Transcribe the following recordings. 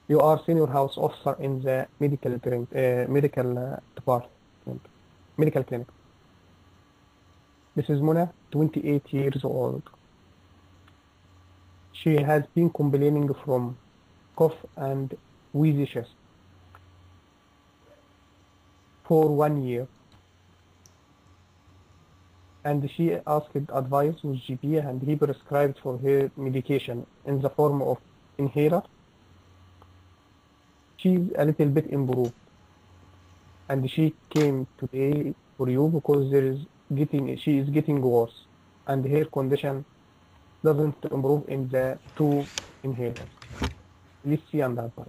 You are senior house officer in the medical department, medical clinic. This is Mona, 28 years old. She has been complaining from cough and wheezy chest for 1 year, and she asked advice with GP, and he prescribed for her medication in the form of inhaler. She's a little bit improved, and she came today for you because she is getting worse, and her condition doesn't improve in the two inhalers. Please see and advise.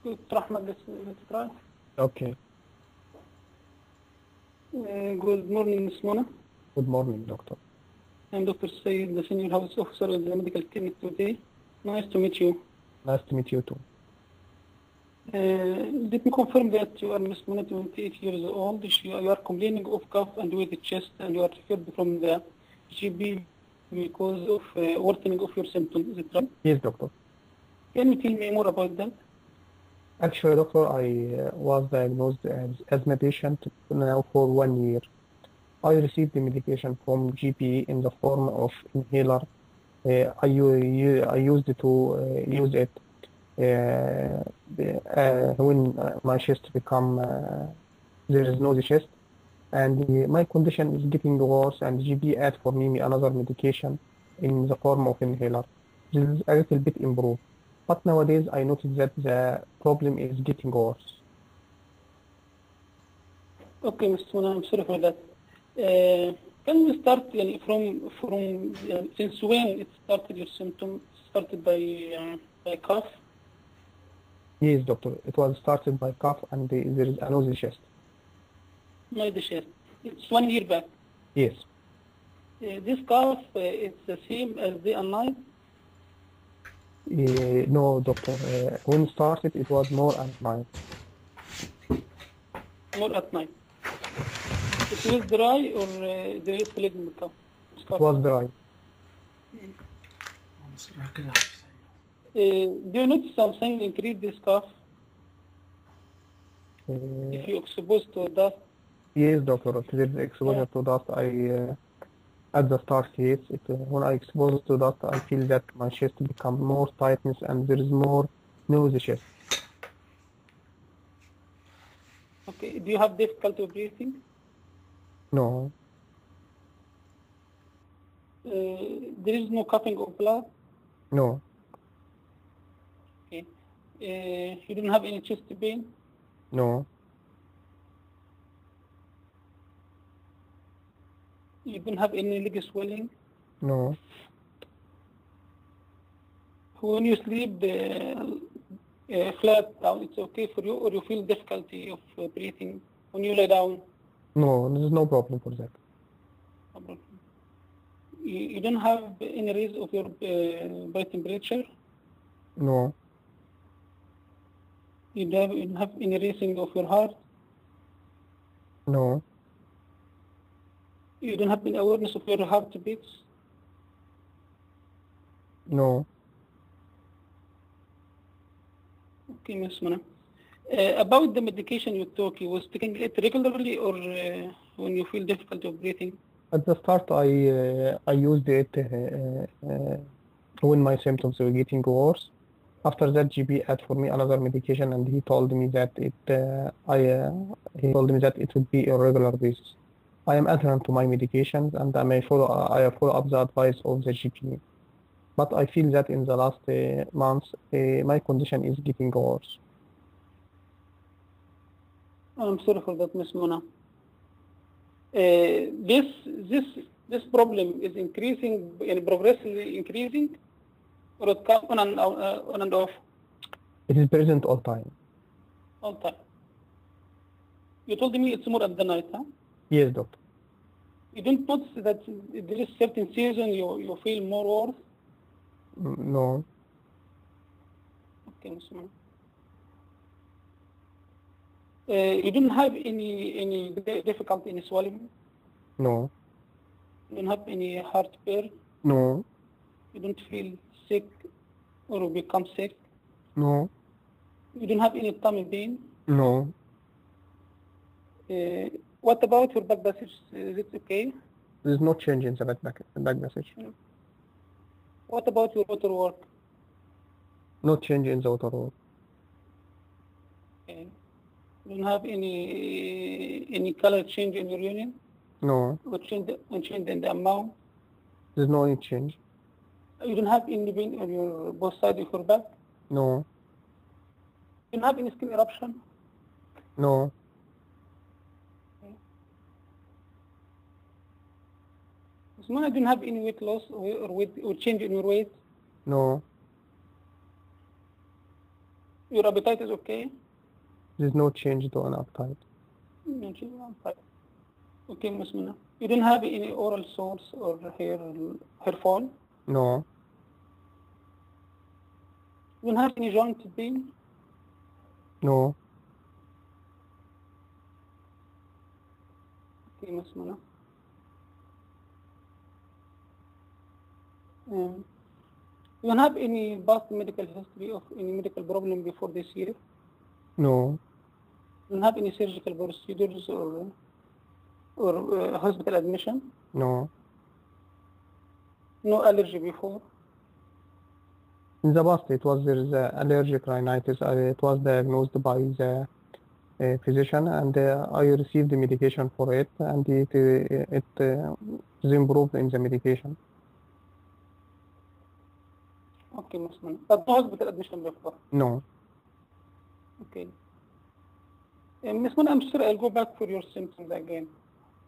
Dr. Ahmed, let's try. Okay. Good morning, Ms. Mona. Good morning, doctor. I'm Dr. Sayed, the senior house officer of the medical clinic today. Nice to meet you. Nice to meet you too. Let me confirm that you are Ms. Mona, 28 years old. You are complaining of cough and with the chest, and you are referred from the GP because of worsening of your symptoms. Is it right? Yes, doctor. Can you tell me more about that? Actually, doctor, I was diagnosed as asthma patient now for 1 year. I received the medication from GP in the form of inhaler. I used to use it when my chest become there is no chest, and my condition is getting worse, and GP add for me another medication in the form of inhaler. This is a little bit improved, but nowadays I noticed that the problem is getting worse. Okay, Mr. Mona, I'm sorry for that. Can we start from since when it started? Your symptom started by cough. Yes, doctor. It was started by cough, and there is a nosy chest. No, the chest. It's 1 year back. Yes. This cough it's the same as day and night. No, doctor. When it started, it was more at night. More at night. It was dry or there is fluid in the cough? It was dry. Do you notice something increase this cough if you exposed to dust? Yes, doctor. There is exposure to dust. At the start, yes. When I expose to dust, I feel that my chest become more tightness, and there is more nosy chest. Okay. Do you have difficulty breathing? No. There is no coughing or blood? No. Okay. You don't have any chest pain? No. You don't have any leg swelling? No. When you sleep flat down, it's okay for you, or you feel difficulty of breathing when you lay down? No, there is no problem for that. No problem. You don't have any raise of your body temperature? No. You don't have any racing of your heart? No. You don't have any awareness of your heartbeats? No. Okay, Ms. Mana. About the medication you took, you was taking it regularly or when you feel difficulty of breathing? At the start, I used it when my symptoms were getting worse, After that, GP add for me another medication, and he told me that he told me that it would be a regular basis. I am adherent to my medications, and I follow up the advice of the GP. But I feel that in the last months, my condition is getting worse. I'm sorry for that, Miss Mona. This problem is increasing and progressively increasing, or it comes on and off It is present all time. all time. You told me it's more at the night, huh? Yes, doctor. You don't notice that there is certain season you feel more worse? No, Okay, Miss Mona. You don't have any difficulty in swallowing? no, You don't have any heartburn? no, You don't feel sick or become sick? no, You don't have any tummy pain? no. What about your back passage? Is it okay? There is no change in the back message. What about your water work? No change in the water work. Okay. You don't have any color change in your urine? No, Or change in the amount? there is no any change. You don't have any pain on your both sides of your back? No, You don't have any skin eruption? no, So you don't have any weight loss or change in your weight? no. Your appetite is okay? There is no change to an appetite. No change in appetite. Okay, Ms. Mona. You don't have any oral sores or hair fall? No, You don't have any joint pain? no. Okay, Ms. Mona. You don't have any past medical history of any medical problem before this year? No, You don't have any surgical procedures or hospital admission? no. No allergy before? In the past, there is allergic rhinitis. It was diagnosed by the physician, and I received the medication for it, and it is improved in the medication. Okay, Ms. Mona. But no hospital admission before? No, Okay. Ms. Mona, I'm sure I'll go back for your symptoms again.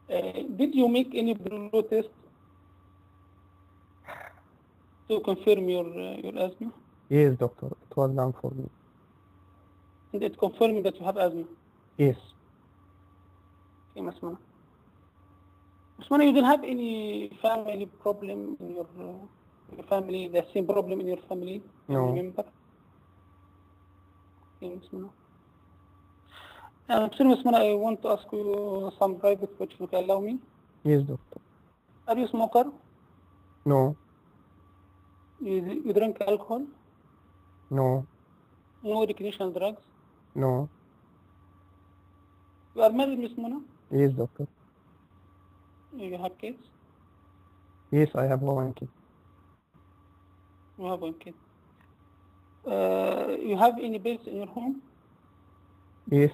Did you make any blood test to confirm your asthma? yes, doctor. It was done for me. And it confirmed that you have asthma? Yes, Okay, Ms. Mona. Ms. Mona, you don't have any family problem in your family, the same problem in your family? No. Remember? Okay, Ms. Mona. Sir, Ms. Mona, I want to ask you some private questions, if you allow me. yes, doctor. Are you a smoker? No, You drink alcohol? no, No recreational drugs? no. You are married, Ms. Mona? Yes, doctor. You have kids? Yes, I have one kid. You have one kid. You have any pets in your home? Yes,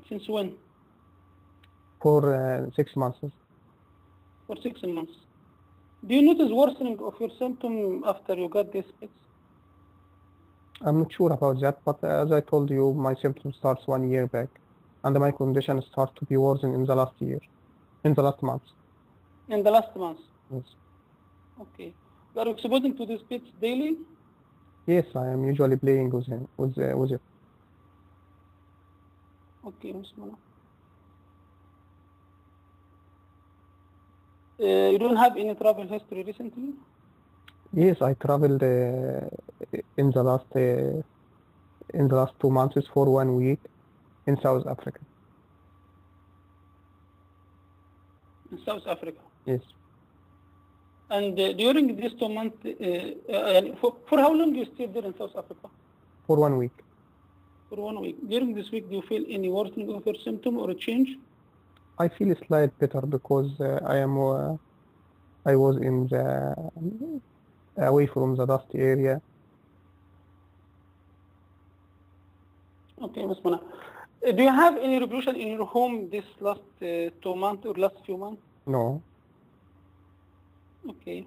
Since when? for 6 months. For 6 months. Do you notice worsening of your symptom after you got these pets? I'm not sure about that, but as I told you, my symptoms starts 1 year back, and my condition starts to be worsened in the last month. In the last month? Yes. Okay. You are exposing to these pets daily? Yes, I am usually playing with it. Okay, Ms. Mona. You don't have any travel history recently? Yes, I traveled in the last 2 months for 1 week in South Africa. In South Africa? Yes, And during these 2 months, for how long you stayed there in South Africa? for 1 week. For 1 week. During this week, do you feel any worsening of your symptom or a change? I feel slight better because I was away from the dusty area, Okay, Ms. Mona. Do you have any revolution in your home this last 2 months or last few months? No. Okay.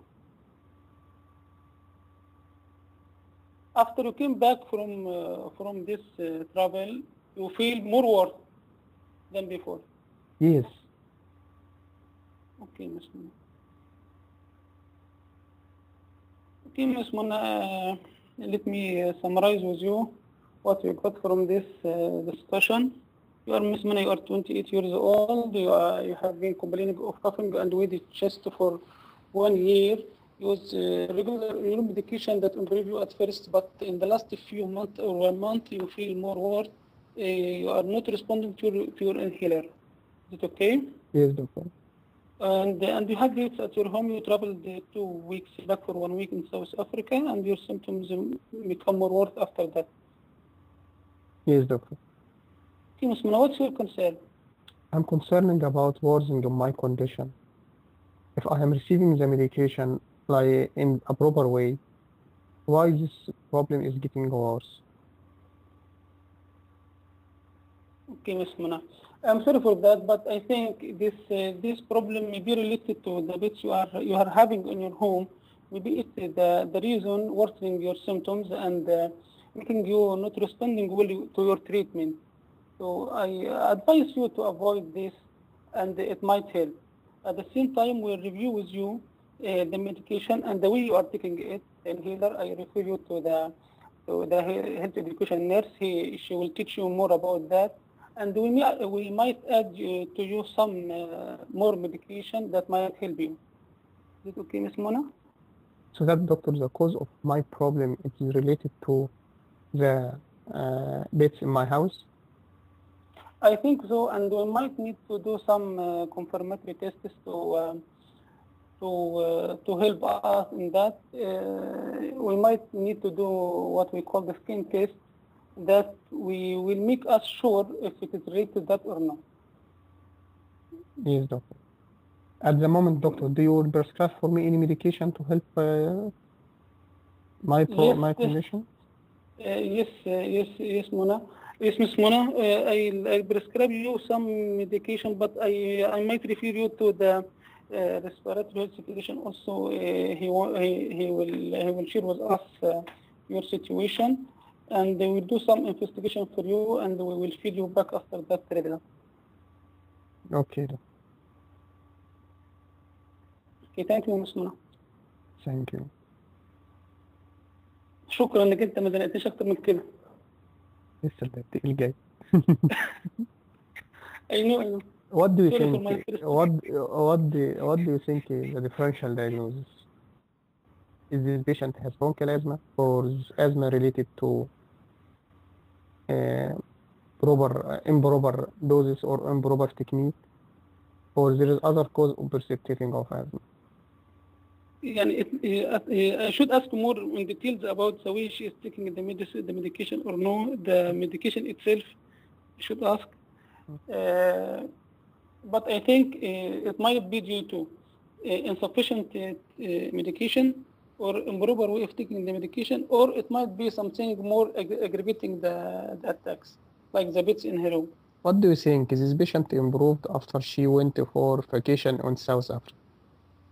After you came back from this travel, you feel more worse than before. Yes. Okay, Ms. Mona. Okay, Ms. Mona, let me summarize with you what we got from this discussion. You are Ms. Mona, you are 28 years old. You have been complaining of coughing and with the chest for 1 year. Use regular medication that improve you at first, but in the last few months or 1 month, you feel more worse. You are not responding to your inhaler. Is it okay? Yes, doctor. And you have this at your home. You traveled 2 weeks back for 1 week in South Africa, and your symptoms become more worse after that. Yes, doctor. Okay, Ms. Mona, what's your concern? I'm concerned about worsening of my condition. If I am receiving the medication like in a proper way, why this problem is getting worse? Okay, Ms. Mona. I'm sorry for that, but I think this problem may be related to the bits you are having in your home. Maybe it's the reason worsening your symptoms and making you not responding well to your treatment. So I advise you to avoid this, and it might help. At the same time, we'll review with you the medication and the way you are taking it. And here I refer you to the health education nurse. She will teach you more about that. And we might add to you some more medication that might help you. Is it okay, Ms. Mona? So that, doctor, the cause of my problem is related to the beds in my house? I think so, and we might need to do some confirmatory tests to help us in that. We might need to do what we call the skin test, that we will make us sure if it is related to that or not. Yes, doctor. At the moment, doctor, do you prescribe for me any medication to help my condition? Yes, Mona. Yes, Ms. Mona. I prescribe you some medication, but I might refer you to the respiratory health physician also. He will share with us your situation, and they will do some investigation for you, and we will feed you back after that treatment. Okay, doctor. Okay, thank you, Ms. Mona. Thank you. شكرا انك انت ما زنقتنيش اكتر من كده. لسه التقيل جاي. I know. What do you Sorry for think? my first What do you think is the differential diagnosis? Is this patient has bronchial asthma, or is asthma related to improper doses or improper technique, or there is other cause of precipitating of asthma? I should ask more in details about the way she is taking the medication or no, the medication itself. I should ask. But I think it might be due to insufficient medication or improper way of taking the medication, or it might be something more aggravating the attacks, like the bits in her room. What do you think? Is this patient improved after she went for vacation on South Africa?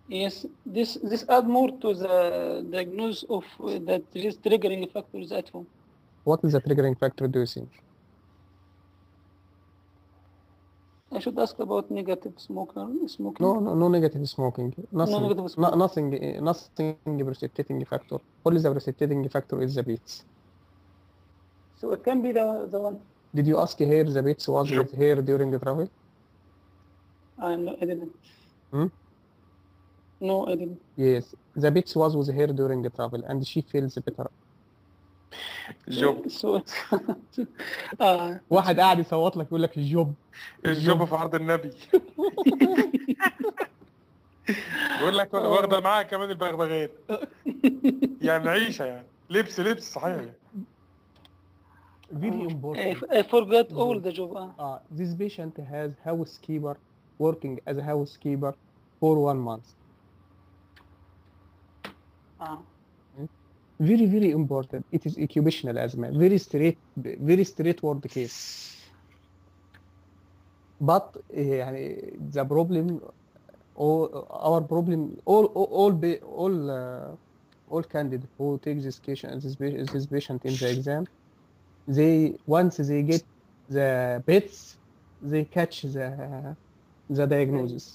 Yes, this add more to the diagnosis of that there is triggering factors at home. What is the triggering factor, do you think? I should ask about negative smoking. No negative smoking. Nothing. No negative smoking. Nothing precipitating factor. Only the precipitating factor is the beats. So it can be the one. Did you ask her the beats was with her during the travel? No, I didn't. No, I didn't. Yes, the beats was with her during the travel, and she feels better. الجوب واحد قاعد يصوت لك يقول لك الجوب في عرض النبي. بيقول لك واخده معاها كمان البغبغان. يعني عيشه يعني لبس صحيح. Very important. I forgot all the job. This patient has housekeeper working as a housekeeper for 1 month. very important. It is occupational asthma, very straightforward case. But يعني the problem, our problem, all candidates who take this patient in the exam, once they get the bits, they catch the diagnosis.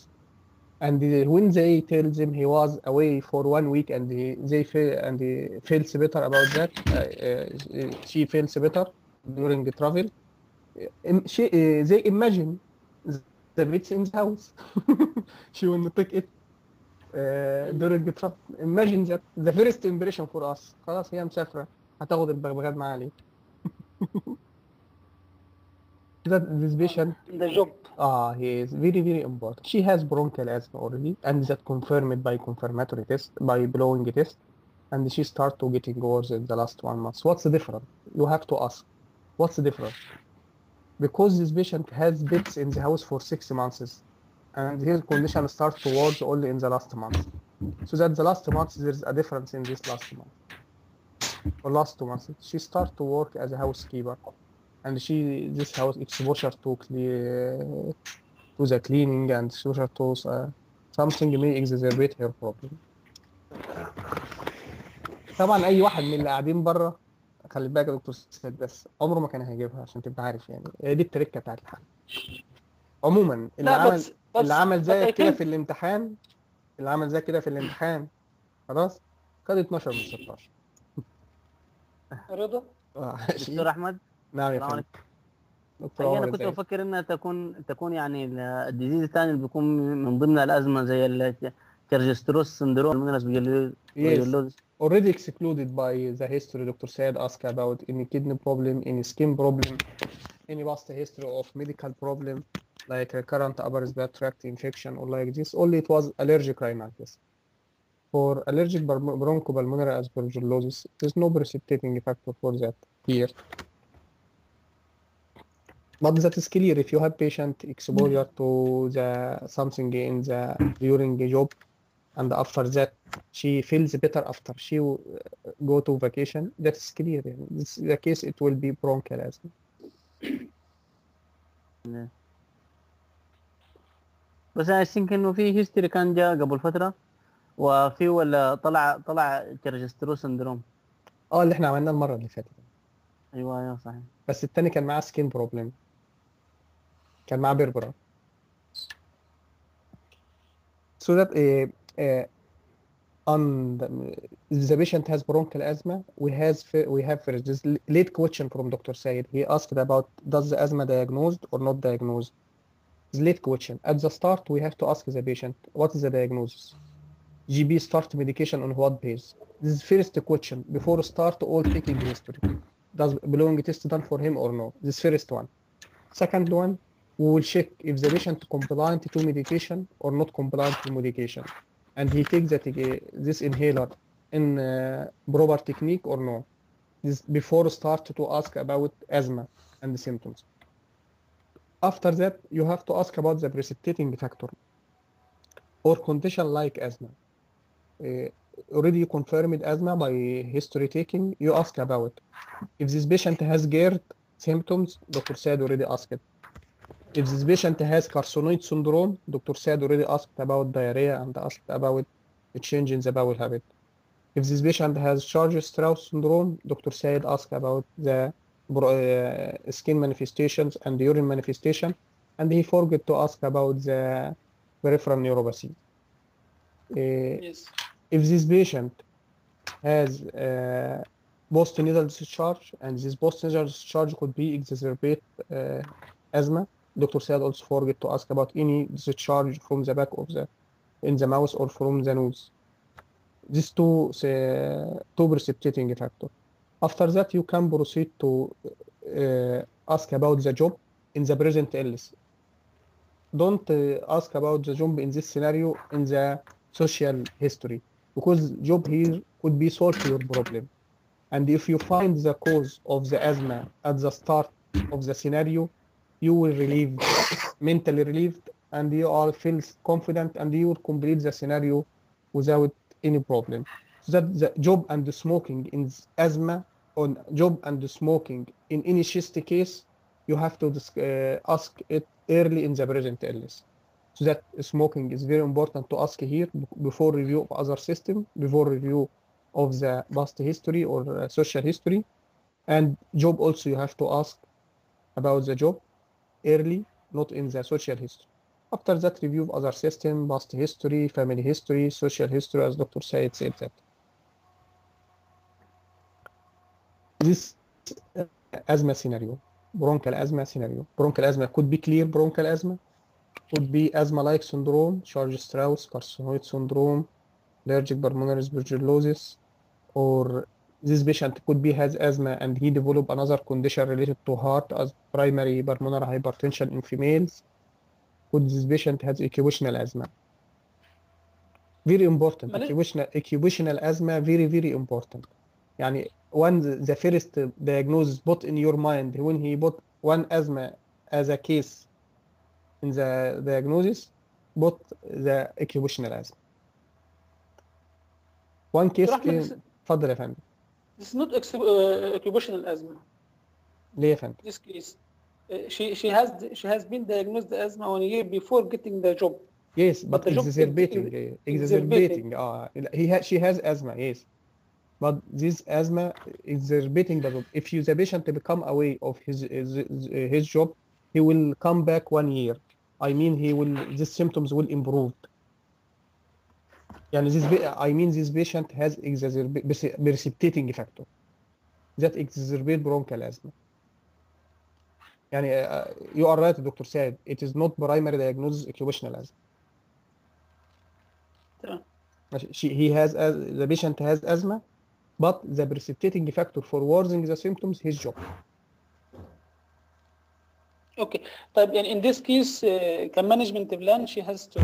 And when they tell them he was away for 1 week and they feels better about that, she feels better during the travel. They imagine the bits in the house. She will take it during the travel. Imagine that the first impression for us. خلاص هي مسافرة هتاخد البغبغان معاها ليه؟ That this patient, The job. he is very important. She has bronchial asthma already, and that confirmed by confirmatory test, by blowing test, and she start to getting worse in the last 1 month. What's the difference? You have to ask, what's the difference? Because this patient has bits in the house for 6 months, and his condition starts to worse only in the last month. So that the last month there's a difference in this last month. Or last 2 months, she start to work as a housekeeper. And this house exposure to the cleaning and exposure to something may exacerbate her problem. طبعا اي واحد من اللي قاعدين بره، خلي بالك يا دكتور سيد، بس عمره ما كان هيجيبها عشان تبقى عارف. يعني هي دي التركه بتاعت الحل. عموما اللي عمل زي كده في الامتحان، خلاص خد 12 من 16. رضا. دكتور احمد. نعم يا فندم. دكتور انا كنت بفكر انها تكون يعني الديزيز الثاني اللي بيكون من ضمن الازمه زي الكيرجستروس سندروم المنرس بجلوز. Already excluded by the history. Dr. Said asked about any kidney problem, any skin problem, any past history of medical problem like recurrent upper respiratory tract infection or like this. Only it was allergic rhinitis. For allergic bronchopulmonary aspergillosis, there's no precipitating factor for that here. But that is clear if you have patient exposure to something in during the job, and after that she feels better after she go to vacation. That is clear. This the case. It will be bronchial asthma. بس I think إنه في هيستوري كان جاء قبل فترة وفي ولا طلع كيرجستروس سندروم. اللي احنا عملناه المرة اللي فاتت. ايوه صحيح. بس الثاني كان معاه سكين بروبلم، كان معاه بيربرا. So that on the patient has bronchial asthma, we have first this late question from Dr. Said. He asked about does the asthma diagnosed or not diagnosed. This late question. At the start, we have to ask the patient what is the diagnosis. GB start medication on what base. This is first question before start all taking history. Does belonging test done for him or no? This first one. Second one, we will check if the patient compliant to medication or not compliant to medication, and he takes this inhaler in proper technique or no. This before start to ask about asthma and the symptoms. After that, you have to ask about the precipitating factor or condition like asthma. Already you confirmed asthma by history taking. You ask about if this patient has GERD symptoms. Dr. Said already asked it. If this patient has carcinoid syndrome, Dr. Said already asked about diarrhea and asked about the change in the bowel habit. If this patient has Churg-Strauss syndrome, Dr. Said asked about the skin manifestations and the urine manifestation, and he forgot to ask about the peripheral neuropathy. Yes. If this patient has post-nasal discharge, and this post-nasal discharge could be exacerbate asthma, Dr. Said also forget to ask about any discharge from the back of in the mouth or from the nose. These two precipitating factor. After that, you can proceed to ask about the job in the present illness. Don't ask about the job in this scenario in the social history, because job here could be solved your problem. And if you find the cause of the asthma at the start of the scenario, you will mentally relieved, and you all feel confident, and you will complete the scenario without any problem. that the job and the smoking in asthma, on job and the smoking in any chest case, you have to ask it early in the present illness. So that smoking is very important to ask here before review of other system, before review of the past history or social history. And job also you have to ask about the job early, not in the social history. After that, review of other system, past history, family history, social history, as Dr. Said said that. This asthma scenario, bronchial asthma scenario. Bronchial asthma could be clear bronchial asthma, could be asthma-like syndrome, Churg-Strauss, carcinoid syndrome, allergic pulmonary aspergillosis, or this patient could be has asthma and he develop another condition related to heart as primary pulmonary hypertension in females. Could this patient has occupational asthma? Very important. Occupational asthma very important. يعني when the first diagnosis put in your mind when he put one asthma as a case in the diagnosis, put the occupational asthma. One case اتفضل يا فندم. This is not occupational asthma. ليه يا فندم؟ This case, she has been diagnosed asthma 1 year before getting the job. Yes, but exacerbating. She has asthma. Yes, but this asthma exacerbating the job. If the patient become away of his job, he will come back 1 year. I mean, these symptoms will improve. يعني this patient has precipitating factor that exacerbate bronchial asthma. يعني you are right, Dr. Said. It is not primary diagnosis occupational asthma. The patient has asthma, but the precipitating factor for worsening the symptoms his job. Okay. طيب يعني in this case كmanagement plan she has to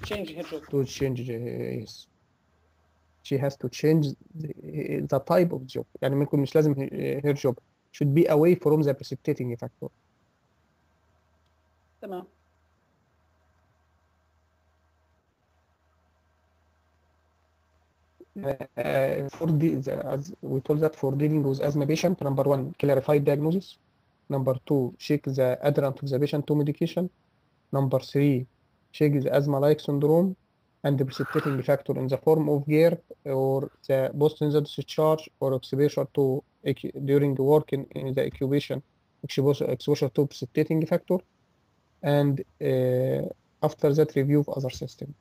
change her job. To change yes. She has to change the type of job. يعني ممكن مش لازم her job should be away from the precipitating factor. تمام. As we told that for dealing with asthma patient, number 1, clarify diagnosis. Number 2, check the adherence of the patient to medication. Number 3, check the asthma-like syndrome and the precipitating factor in the form of GERD or the post-nasal discharge or exposure to during work in the incubation, exposure to precipitating factor. And after that, review of other system.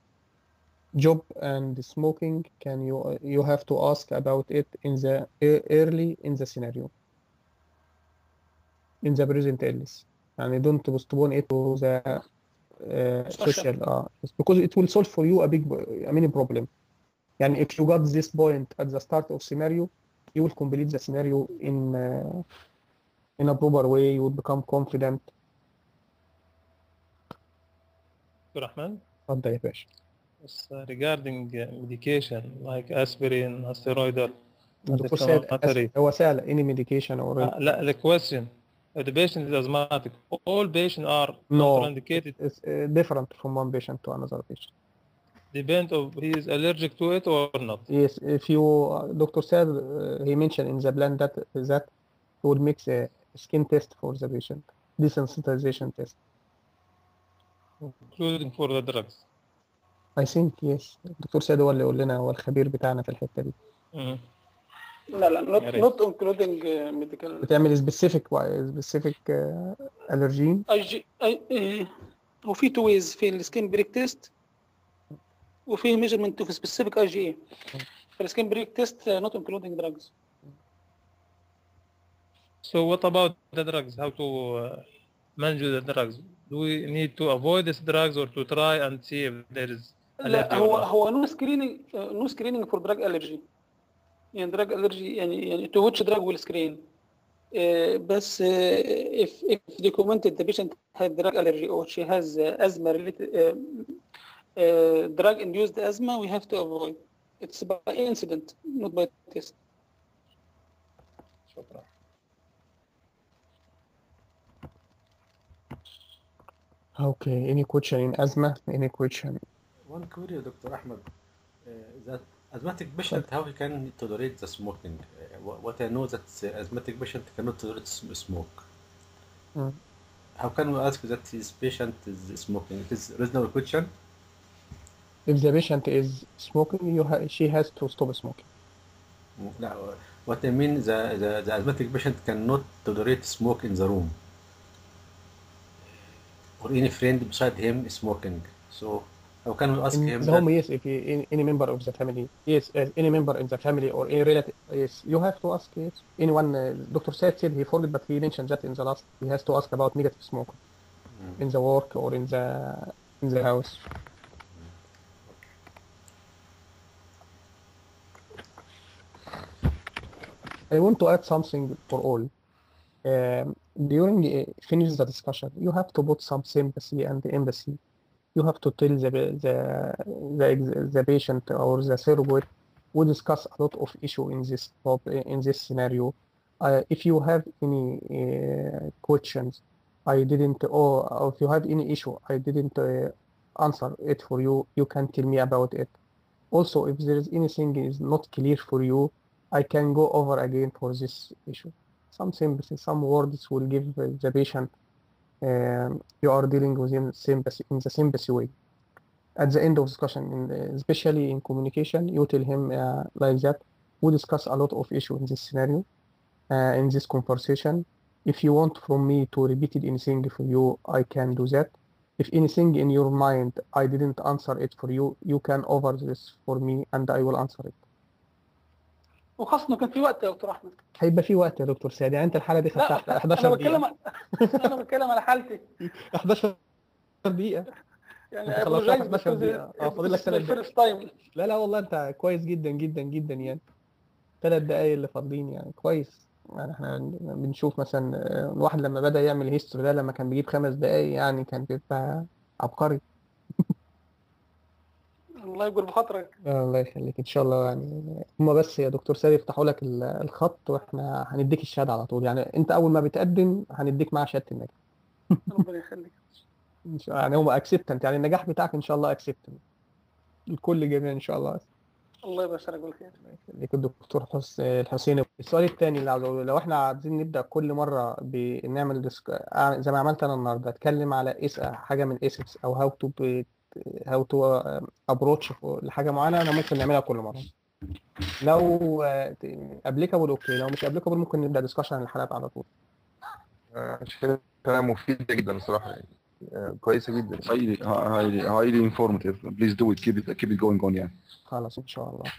Job and smoking, you have to ask about it in the early in the scenario, in the present illness, and don't postpone it to the social because it will solve for you a many problem. And if you got this point at the start of scenario, you will complete the scenario in a proper way. You will become confident. Rahman? اتفضل يا باشا. Regarding medication like aspirin, steroidal, الدكتور سأل هو سأل any medication or لا, the question, the patient is asthmatic. All patients are contraindicated. It's different from one patient to another patient. Depend of he is allergic to it or not. Yes, if you Dr. said he mentioned in the plan that he would make a skin test for the patient, desensitization test, including for the drugs. I think yes. الدكتور سيد هو اللي يقول لنا، هو الخبير بتاعنا في الحته دي. لا not including medical. بتعمل specific allergen. وفي تو ويز، في السكين بريك تيست وفي ميجرمنت في سبيسيفيك اي جي اي. فالسكين بريك تيست not including drugs. So what about the drugs? How to manage the drugs? Do we need to avoid these drugs or to try and see if there is لا هو no screening for drug allergy. يعني drug allergy يعني to which drug will screen. بس if documented the patient had drug allergy or she has asthma related drug induced asthma, we have to avoid. It's by incident, not by test. شكرا. Okay, any question in asthma? Any question? One query, Dr. Ahmed, that asthmatic patient, how he can tolerate the smoking? What I know that asthmatic patient cannot tolerate smoke. Mm. How can we ask that his patient is smoking? It is reasonable question. If the patient is smoking, she has to stop smoking. No, what I mean, the asthmatic patient cannot tolerate smoke in the room, or any friend beside him is smoking. So how can we ask In him the that? home, yes, if any member of the family, yes, any member in the family or any relative, yes, you have to ask, yes. Anyone, Dr. Said said he forgot, but he mentioned that in the last, he has to ask about negative smoke in the work or in the house. I want to add something for all. During finish the discussion, you have to put some sympathy and empathy. You have to tell the patient or the surrogate. We discuss a lot of issue in this scenario. If you have any questions, I didn't, or if you have any issue, I didn't answer it for you. You can tell me about it. Also, if there is anything is not clear for you, I can go over again for this issue. Some sympathy, some words will give the patient you are dealing with in the sympathy way. At the end of discussion, especially in communication, you tell him like that. We discuss a lot of issue in this scenario, in this conversation. If you want from me to repeat anything for you, I can do that. If anything in your mind I didn't answer it for you, you can over this for me and I will answer it. وخاصة إنه كان في وقت يا دكتور أحمد. هيبقى في وقت يا دكتور سعد، يعني انت الحالة دي خدتها 11 دقيقة. أنا بتكلم على حالتي. 11 دقيقة. يعني انت خلصتها في 11 دقيقة. فاضل لك 3 دقايق. لا والله انت كويس جدا جدا جدا يعني. 3 دقايق اللي فاضلين يعني كويس. يعني احنا بنشوف مثلا الواحد لما بدأ يعمل هيستوري ده لما كان بيجيب 5 دقايق يعني كان بيبقى عبقري. الله يقول بخاطرك. الله يخليك ان شاء الله. يعني هما بس يا دكتور ساري يفتحوا لك الخط واحنا هنديك الشهاده على طول. يعني انت اول ما بتقدم هنديك معاه شهاده النجاح. ربنا يخليك. يعني هو اكسبتنت، يعني النجاح بتاعك ان شاء الله اكسبتنت الكل جميع ان شاء الله. الله يبشرك بالخير. يخليك الدكتور الحسيني. السؤال الثاني لو احنا عايزين نبدا كل مره بنعمل زي ما عملت انا النهارده اتكلم على حاجه من اسكس او هاو تو ابروتش لحاجه معينه، انا ممكن نعملها كل مره. لو ابليكابل اوكي، لو مش ابليكابل ممكن نبدا ديسكشن عن الحلقات على طول. شايفها مفيده جدا الصراحه يعني. كويسه جدا. highly informative. Please do it. keep it going on يعني. خلاص ان شاء الله.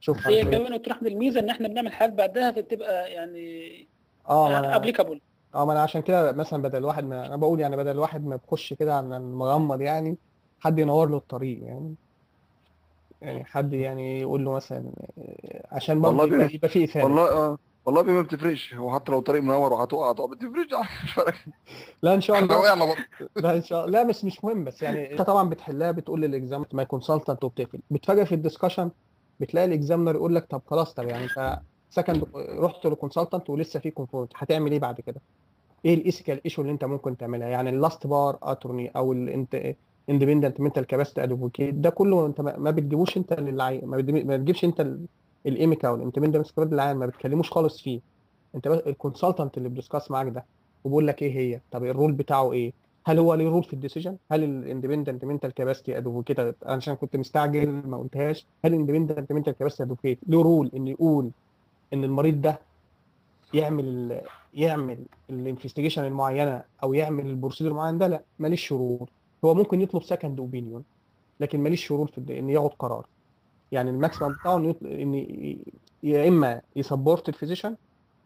شوف هي كمان تروح الميزه ان احنا بنعمل حاجات بعدها فتبقى يعني ابليكابل. ما انا عشان كده مثلا بدل الواحد ما انا بقول يعني بدل الواحد ما بيخش كده على المغمض يعني حد ينور له الطريق يعني حد يعني يقول له مثلا عشان برضه يبقى فيه افاده. والله ما بتفرقش. هو حتى لو طريق منور وهتقع ما بتفرقش. لا ان شاء الله. لا ان شاء الله. لا مش مهم. بس يعني انت طبعا بتحلها بتقول للاكزامنر ما كونسلتنت وبتقفل. بتفاجئ في الدسكشن بتلاقي الاكزامنر يقول لك طب خلاص يعني انت سكند رحت للكونسلتنت ولسه في كونفورت، هتعمل ايه بعد كده؟ ايه الايثيكال ايشو اللي انت ممكن تعملها؟ يعني اللاست بار اتورني او الاندبندنت منتال كاباسيتي ادفوكيت ده كله انت ما بتجيبوش انت للعين، ما بتجيبش انت الايميكا والاندبندنت سكواد للعين، ما بتكلموش خالص فيه. انت بس الكونسلتنت اللي بيدسكاس معاك ده وبيقول لك ايه هي، طب الرول بتاعه ايه؟ هل هو ليه رول في الديسيجن؟ هل الاندبندنت منتال كاباسيتي ادفوكيت انا عشان كنت مستعجل ما قلتهاش، هل الاندبندنت منتال كاباسيتي ادفوكيت له رول ان يقول ان المريض ده يعمل الانفستيجيشن المعينه او يعمل البروسيدور المعين ده؟ لا ماليش رول. هو ممكن يطلب سكند اوبينيون لكن ماليش رول في ان ياخد قرار. يعني الماكسيمم بتاعه ان يا اما يسبورت الفيزيشن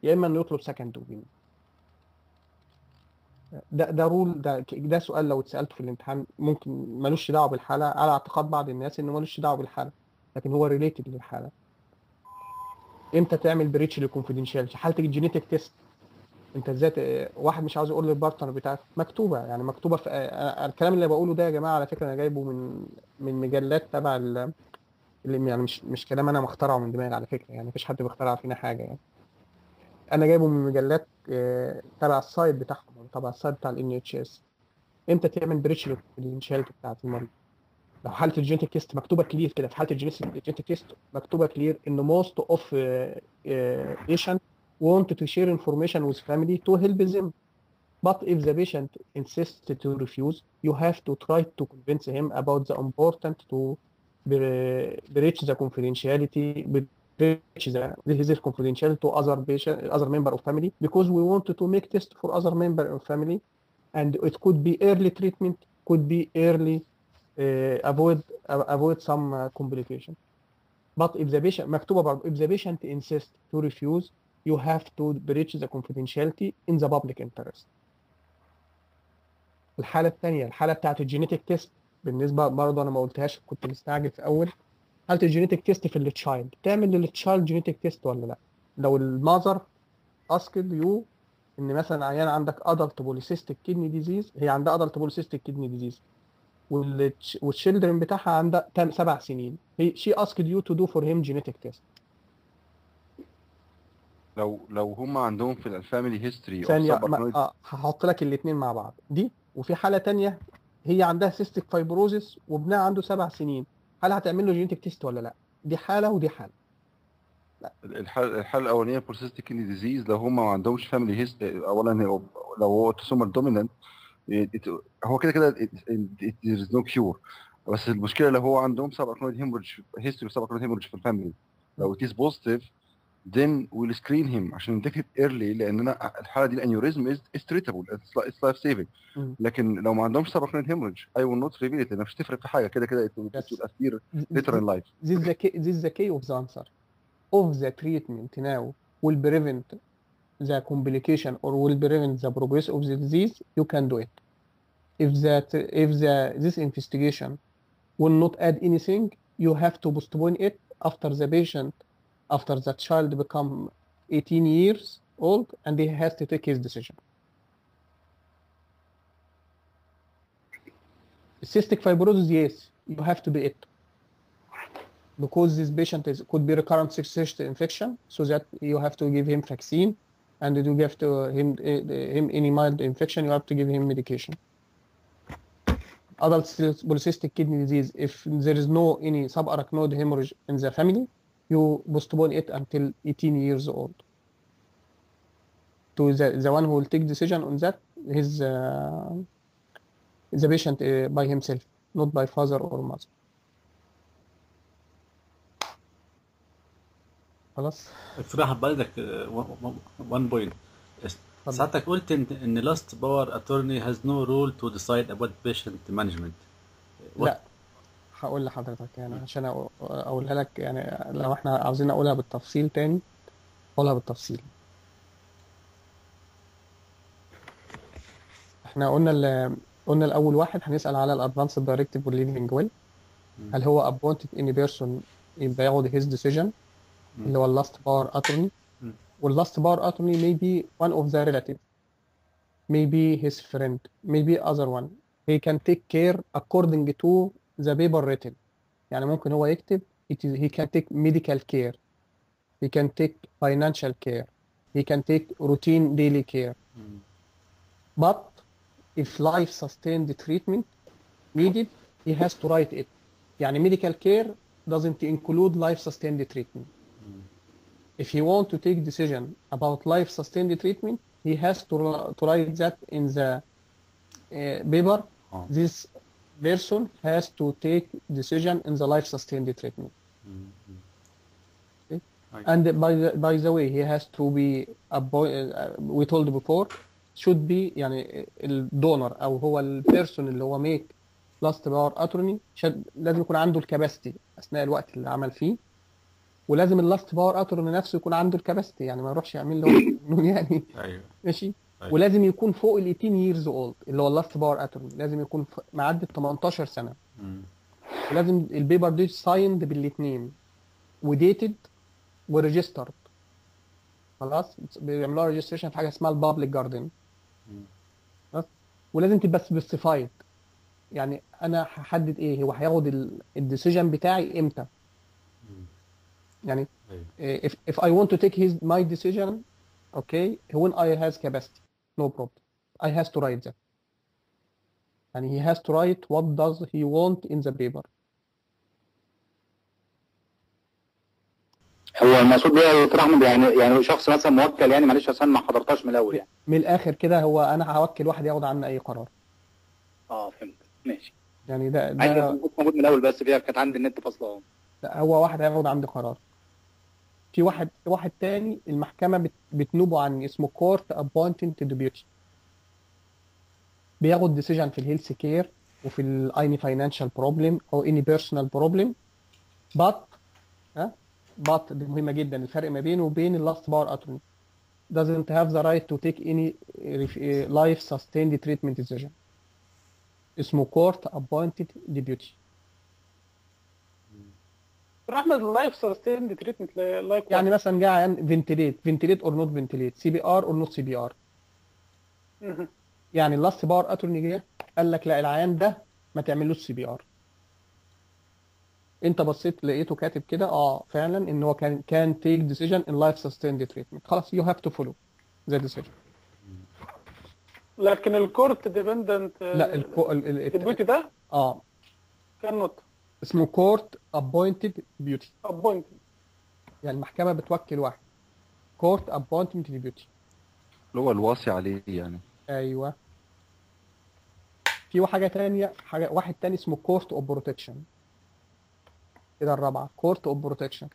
يا اما انه يطلب سكند اوبينيون. ده رول. ده سؤال لو اتسالته في الامتحان ممكن ملوش دعوه بالحاله، على اعتقاد بعض الناس انه ملوش دعوه بالحاله لكن هو ريليتد للحاله. امتى تعمل بريتش للكونفيدنشاليتي؟ حاله الجينيتك تيست انت ازاي واحد مش عاوز يقول للبارتنر بتاعك مكتوبه، يعني مكتوبه في الكلام اللي بقوله ده يا جماعه على فكره انا جايبه من مجلات تبع اللي يعني مش كلام انا مخترعه من دماغي على فكره، يعني مفيش حد بيخترع فينا حاجه يعني. انا جايبه من مجلات تبع السايت بتاعهم تبع السايت بتاع الNHS. امتى تعمل بريتش للكونفيدنشاليتي بتاعت المريض؟ لو حاله الجينيتك تيست مكتوبه كلير كده، في حاله الجينيتك تيست مكتوبه كلير ان most of patient want to share information with family to help them. But if the patient insists to refuse, you have to try to convince him about the important to breach the confidentiality, breach his confidentiality to other member of family, because we want to make test for other member of family, and it could be early treatment, could be early avoid some complication. But if the patient مكتوبة برضه if the patient insists to refuse, you have to breach the confidentiality in the public interest. الحالة الثانية الحالة بتاعت الجينيتك تيست، بالنسبة برضه أنا ما قلتهاش، كنت مستعجل في أول. حالة الجينيتك تيست في التشايلد، تعمل للتشايلد جينيتك تيست ولا لا؟ لو المذر اسكد يو ان مثلا عيان عندك ادلت بوليسيستيك كيدني ديزيز، هي عندها ادلت بوليسيستيك كيدني ديزيز والشيلدرن بتاعها عندها 7 سنين، هي شي اسكد يو تو دو فور هيم جينيتك تيست. لو هم عندهم في الفاميلي هيستوري ثانية هحط لك الاثنين مع بعض دي. وفي حالة تانية هي عندها سيستيك فايبروزيس وابنها عنده 7 سنين، هل هتعمل له جينيتك تيست ولا لا؟ دي حالة ودي حالة. لا. الحالة الأولانية بوليسيستيك كيدني ديزيز، لو هم ما عندهمش فاميلي هيستوري، أولا لو هو اوتوسومال دومينانت هو كده there is no cure. بس المشكلة لو هو عندهم سب-arachnoid hemorrhage history سب-arachnoid hemorrhage في الفاميلي، لو it is positive then we'll screen him عشان detect it early، لان انا الحاله دي الانيوريزم is treatable, it's life saving. لكن لو ما عندهمش سب-arachnoid hemorrhage I will not reveal it، مش تفرق في حاجه، كده it will appear later in life. This is the key of the answer of the treatment now will prevent the complication or will prevent the progress of the disease. You can do it. If this investigation will not add anything, you have to postpone it after the child become 18 years old and he has to take his decision. Cystic fibrosis, yes, you have to do it because this patient could be recurrent cyst infection, so that you have to give him vaccine, and you give to him any mild infection, you have to give him medication. Adult polycystic kidney disease, if there is no any subarachnoid hemorrhage in the family, you postpone it until 18 years old. To the one who will take decision on that is the patient by himself, not by father or mother. خلاص. اقتراح بلدك one point. ساعتك قلت ان last power attorney has no role to decide about patient management. لا هقول لحضرتك يعني عشان اقولها لك، يعني لو احنا عاوزين اقولها بالتفصيل تاني اقولها بالتفصيل. احنا قلنا الاول واحد هنسال على الادفانس دايركتيف والليفنج ويل، هل هو appointed any person يبقى ياخد his decision اللي هو اللاست باور اتورني. واللاست باور اتورني may be one of the relative, maybe his friend, maybe other one. He can take care according to the paper written. يعني ممكن هو يكتب he can take medical care, he can take financial care, he can take routine daily care. But if life sustained treatment needed, he has to write it. يعني medical care doesn't include life sustained treatment. If he want to take decision about life sustained treatment, he has to write that in the paper. This person has to take decision in the life sustained treatment. Okay? And by the way, he has to be we told before should be يعني الدونر او هو البيرسون اللي هو ميك لاست باور اتورني لازم يكون عنده الكاباسيتي اثناء الوقت اللي عمل فيه، ولازم اللاست باور اتورني نفسه يكون عنده الكاباسيتي، يعني ما يروحش يعمل له يعني ايوه ماشي. ولازم يكون فوق ال 18 years old اللي هو اللاست باور اتورني، لازم يكون معدي 18 سنه. ولازم البيبر دي سايند بالاثنين وديتد وريجسترد. خلاص بيعملوها ريجستريشن في حاجه اسمها البابليك جاردن. خلاص ولازم تبقى سبيسيفايد، يعني انا هحدد ايه هو هياخد الديسيجن بتاعي امتى. يعني if I want to take my decision, okay, when I has capacity, no problem. I has to write that. يعني he has to write what does he want in the paper. هو المقصود بيه يا دكتور احمد يعني شخص مثلا موكل، يعني معلش عشان ما حضرتهاش من الاول يعني. من الاخر كده هو انا هوكل واحد ياخد عني اي قرار. فهمت ماشي. يعني ده عايز موجود من الاول بس فيها كانت عندي النت فاصله. لا، هو واحد هياخد عندي قرار. في واحد تاني المحكمة بتنوبه عني اسمه court appointed deputy. بياخد ديسيجن في الهيلث كير وفي any financial problem او any personal problem. but دي مهمة جدا، الفرق ما بينه وبين اللاست باور اتورني doesn't have the right to take any life sustained treatment decision. اسمه court appointed deputy. احمد اللايف سستيند تريتمنت لايك يعني مثلا جه عيان فنتليت اور نوت فنتليت، سي بي ار اور نوت سي بي ار. يعني اللاست باور اتورني جه قال لك لا العيان ده ما تعملوش سي بي ار. انت بصيت لقيته كاتب كده فعلا ان هو كان تيك ديسيجن ان لايف سستيند تريتمنت، خلاص يو هاف تو فولو ذا ديسيجن. لكن الكورت ديبندنت لا الديبيوتي ده كان نوت اسمه كورت ابوينتد ديبيوتي. ابوينتد يعني المحكمه بتوكل واحد كورت ابوينتد ديبيوتي اللي هو الوصي عليه يعني. ايوه. في حاجه ثانيه، واحد تاني اسمه كورت اوف بروتكشن. كده الرابعه كورت اوف بروتكشن.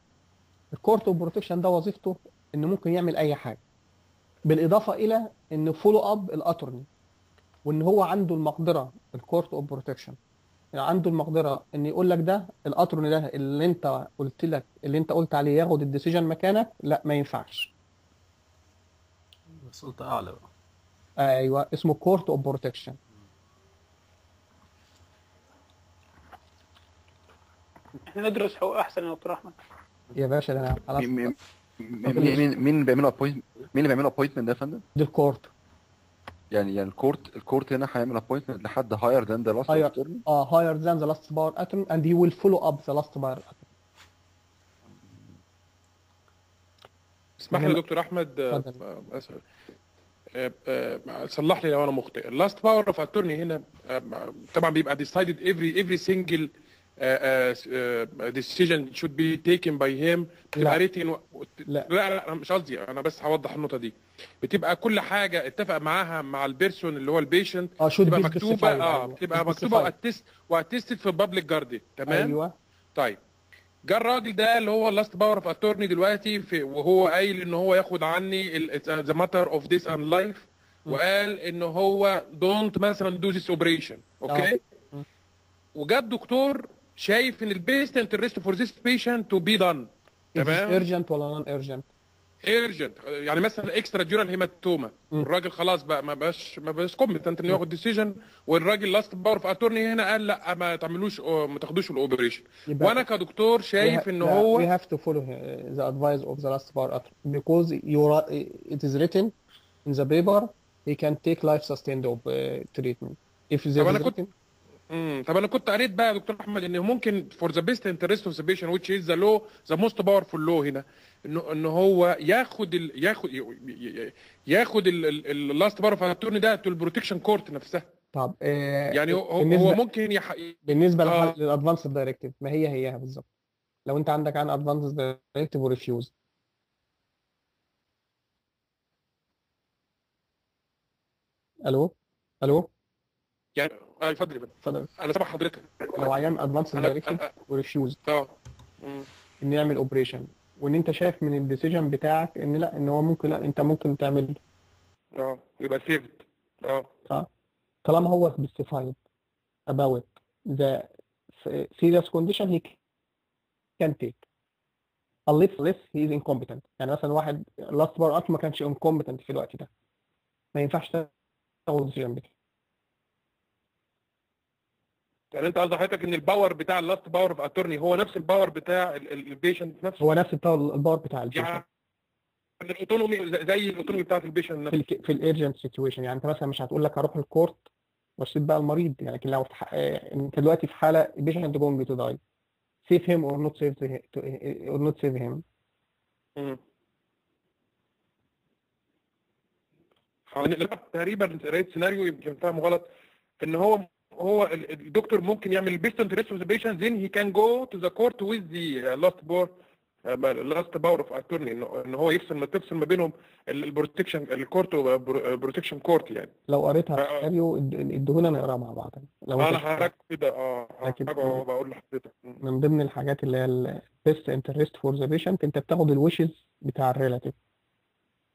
الكورت اوف بروتكشن ده وظيفته انه ممكن يعمل اي حاجه بالاضافه الى انه فولو اب الاتورني، وان هو عنده المقدره الكورت اوف بروتكشن يعني عنده المقدره ان يقول لك ده الاتورني ده اللي انت قلت عليه ياخد الديسيجن مكانك، لا ما ينفعش. سلطه اعلى بقى. ايوه اسمه كورت اوف بروتكشن. احنا ندرس حقوق احسن يا دكتور احمد. يا باشا ده انا خلاص. مين بيعملوا ابوينتمنت ده يا فندم؟ دي الكورت. يعني الكورت هنا هيعمل ابوينتمنت لحد هاير ذان ذا لاست اتورني. higher than the last bar attorney and he will follow up the last bar attorney. اسمح لي يا دكتور احمد صلح لي لو انا مخطئ. اللاست باور اوف اتورني هنا طبعا بيبقى decided every single decision should be taken by him. بتبقى ريتن لا انا مش قصدي، انا بس هوضح النقطه دي. بتبقى كل حاجه اتفق معاها مع البيرسون اللي هو البيشنت بتبقى مكتوبه بتبقى مكتوبه واتستد في البابليك جاردن. تمام. ايوه. طيب جه الراجل ده اللي هو اللاست باور اوف اتورني دلوقتي وهو قايل ان هو ياخد عني ذا ماتر اوف ذيس اند لايف، وقال ان هو دونت مثلا دو ذيس اوبريشن. اوكي. وجا الدكتور شايف ان البيست انترست فور ذيس بيشنت تو بي دان. تمام. ايرجنت ولا نون ايرجنت؟ ايرجنت. يعني مثلا اكسترا جورال هيماتوما، الراجل خلاص بقى ما بقاش كومبتنت انه ياخد ديسيجن، والراجل لاست باور اوف اتورني هنا قال لا ما تعملوش ما تاخدوش الاوبريشن. وانا كدكتور شايف ان هو we have to follow the advice of the last bar attorney because it is written in the paper he can take life sustained treatment if there is written. طب انا كنت قريت بقى يا دكتور احمد ان ممكن فور ذا بيست انترست اوف ذا بيشنت which is the law the most powerful law هنا انه هو ياخد اللاست بار اوف اتورني ده تو البروتكشن كورت نفسها. طب يعني هو ممكن بالنسبه للادفانس دايركتيف ما هيها بالظبط. لو انت عندك عن ادفانس دايركتيف وريفيوز. الو يعني اتفضل. انا سامع حضرتك. لو عيان ادفانس دايركتيف وريفيوز ان يعمل اوبريشن، وان انت شايف من الديسيجن بتاعك ان لا ان هو ممكن، لا انت ممكن تعمل يبقى سيفد. طالما هو specified about the serious condition he can take unless he is incompetent. يعني مثلا واحد last bar attorney ما كانش incompetent في الوقت ده ما ينفعش تاخد decision بتاعه. يعني انت قصدك حضرتك ان الباور بتاع اللاست باور اوف اتورني هو نفس الباور بتاع البيشنت نفسه؟ هو نفس الباور بتاع البيشنت. يعني الاوتونومي زي الاوتونومي بتاعت البيشنت نفسه في الايرجنت سيتويشن. يعني انت مثلا مش هتقول لك هروح الكورت واسيب بقى المريض، يعني لكن لو انت دلوقتي في حاله البيشنت جوينج تو داي سيف هيم اور نوت سيف هيم. تقريبا قريت سيناريو يمكن فاهمه غلط ان هو هو الدكتور ممكن يعمل best interest of the patient, then he can go to the court with the last power of attorney, ان هو تفصل ما بينهم البروتكشن الكورت وبروتكشن كورت يعني. لو قريتها في سيناريو ادهونا نقراها مع بعض. لو انا هراك كده بقول لحضرتك من ضمن الحاجات اللي هي البيست انترست فور ذا بيشنت، انت بتاخد الويشز بتاع الريلاتيف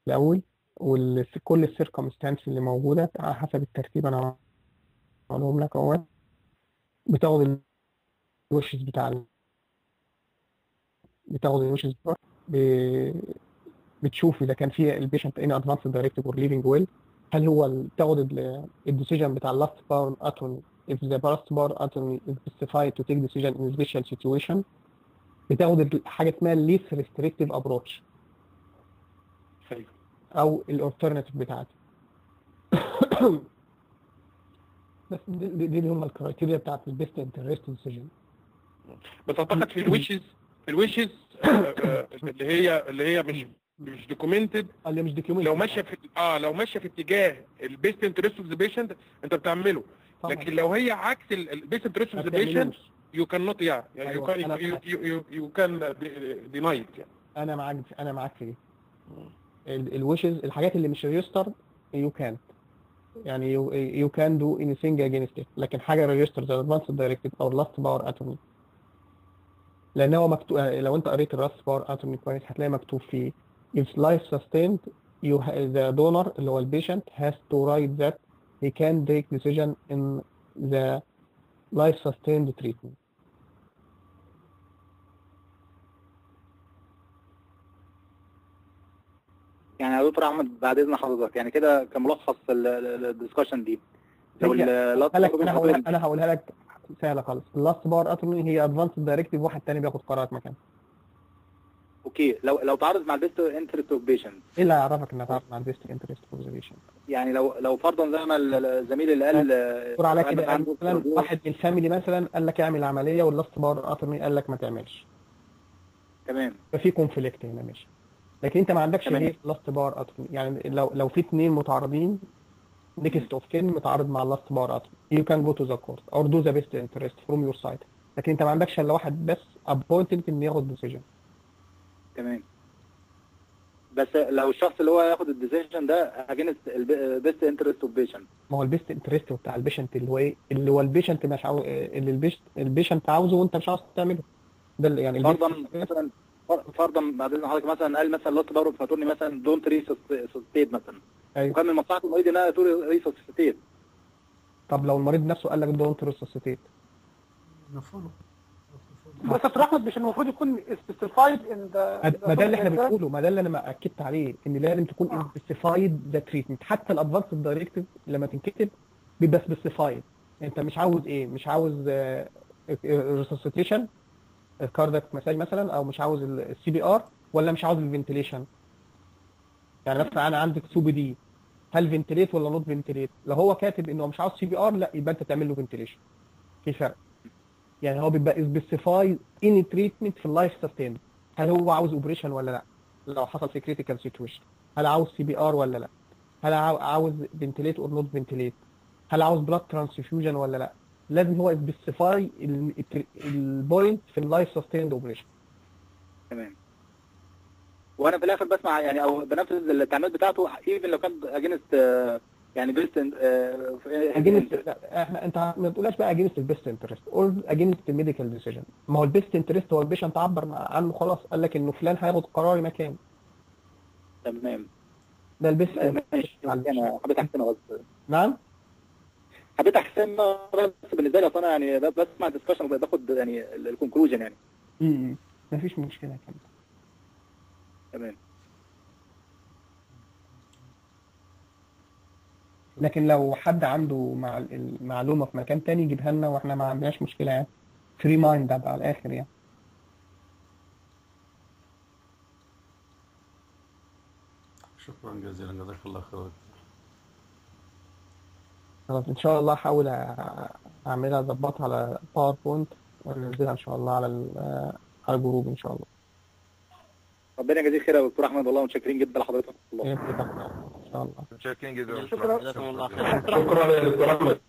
الاول وكل السيركمستانس اللي موجوده على حسب الترتيب انا هقولهم لك اهو. بتاخد الويشز بتشوف اذا كان في البيشنت ان ادفانس دايركتيف اور ليفنج ويل، هل هو بتاخد الديسيجن بتاع اللاست باور اتورني if the last power attorney is specified to take decision in special situation. بتاخد حاجه اسمها least restrictive approach او الالترناتيف بتاعتي. بس دي هم الكرايتيريا بتاعت البيست انترست ديسيجن. بس اعتقد في الويشز اللي هي مش دوكيومنتد، اللي مش دوكيومنتد لو ماشيه في اتجاه البيست انترست اوف ذا بيشنت انت بتعمله طبعا. لكن لو هي عكس البيست انترست اوف ذا بيشنت يو كان نوت يعني يو كان دينايد يعني. انا معاك في دي. الويشز الحاجات اللي مش ريجستر يو كان يعني يو كان دو anything against it، لكن حاجه ريجستر زي advanced directive او لاست باور اتورني، لان هو مكتوب لو انت قريت اللاست باور اتورني كويس هتلاقي مكتوب فيه if life sustained the donor اللي هو البيشنت has to write that he can take decision in the life sustained treatment. يعني يا دكتور احمد بعد اذن حضرتك يعني كده كملخص الدسكشن دي، لو انا هقولها لك سهله خالص. اللاست باور اتورني هي ادفانسد دايركتيف، واحد تاني بياخد قرارات مكانه. اوكي، لو تعارض مع البيست انترست اوف بيشنت، ايه اللي هيعرفك انها تعارض مع البيست انترست اوف بيشنت؟ يعني لو فرضا زي ما الزميل اللي قال دكتور على كده مثلا واحد من الفاميلي مثلا قال لك اعمل عمليه واللاست باور اتورني قال لك ما تعملش، تمام، ففي كونفليكت هنا ماشي. لكن انت ما عندكش غير لاست باور اتورني، يعني لو في اثنين متعارضين نيكست اوف كين متعارض مع اللاست باور اتورني يو كان جو تو ذا كورت اور دو ذا بيست انترست فروم يور سايد، لكن انت ما عندكش الا واحد بس ابوينتد ان ياخد ديسيجن. تمام، بس لو الشخص اللي هو ياخد الديسيجن ده اجينست البيست انترست اوف بيشنت، ما هو البيست انترست بتاع البيشنت اللي هو ايه؟ اللي هو البيشنت مش عاوز، اللي البيشنت عاوزه وانت مش عاوز تعمله. ده اللي يعني فرضا بعد اذن حضرتك مثلا قال مثلا لاست باور اتورني مثلا دونت ريسوسيتيت مثلا، ايوه، وكان من مصلحه المريض انها ريسوسيتيت. طب لو المريض نفسه قال لك دونت ريسوسيتيت، بس يا احمد مش المفروض يكون سبيسيفايد ان ما ده اللي احنا بنقوله، ما ده اللي انا اكدت عليه، ان لازم تكون سبيسيفايد ذا تريتمنت. حتى الادفانسد دايركتيف لما تنكتب بيبقى سبيسيفايد انت مش عاوز ايه، مش عاوز ريسوسيتيشن كاردياك مساج مثلا، او مش عاوز السي بي ار، ولا مش عاوز الفنتيليشن. يعني مثلا انا عندك سوبي دي، هل فنتيليت ولا نوت فنتيليت؟ لو هو كاتب انه مش عاوز سي بي ار، لا يبقى انت تعمل له فنتيليشن. في فرق، يعني هو بيبقى سبيسيفاي اني تريتمنت في اللايف سستين. هل هو عاوز اوبريشن ولا لا؟ لو حصل في كريتيكال سيتويشن، هل عاوز سي بي ار ولا لا؟ هل عاوز فنتيليت اور نوت فنتيليت؟ هل عاوز بلاد ترانسفيوجن ولا لا؟ لازم هو سبيسيفاي البوينت في اللايف سستيند اوبريشن. تمام، وانا في الاخر بسمع يعني او بنفذ التعميمات بتاعته ايفن لو كان اجينست يعني بيست اجينست. احنا انت ما تقولش بقى اجينست البيست انترست اور اجينست الميديكال ديسيجن. ما هو البيست انترست هو البيشنت عبر عنه خلاص، قال لك انه فلان هياخد قراري مكان. تمام، ده البيست. انا حبيت احسنها بس. نعم، حبيت احسنها بس بالنسبه لي اصلا يعني بسمع الدسكشن وباخد يعني الكونكلوجن يعني. مفيش مشكله كده. تمام، لكن لو حد عنده المعلومه في مكان تاني يجيبها لنا واحنا ما عندناش مشكله يعني. فري مايند على الاخر يعني. شكرا جزيلا، جزاك الله خير. خلاص ان شاء الله هحاول اعملها اظبطها على باوربوينت وننزلها ان شاء الله على الجروب ان شاء الله. ربنا يجزيك خير يا دكتور احمد، والله متشكرين جدا لحضرتك. الله ان شاء الله. متشكرين جدا. شكرا. شكرا يا دكتور احمد.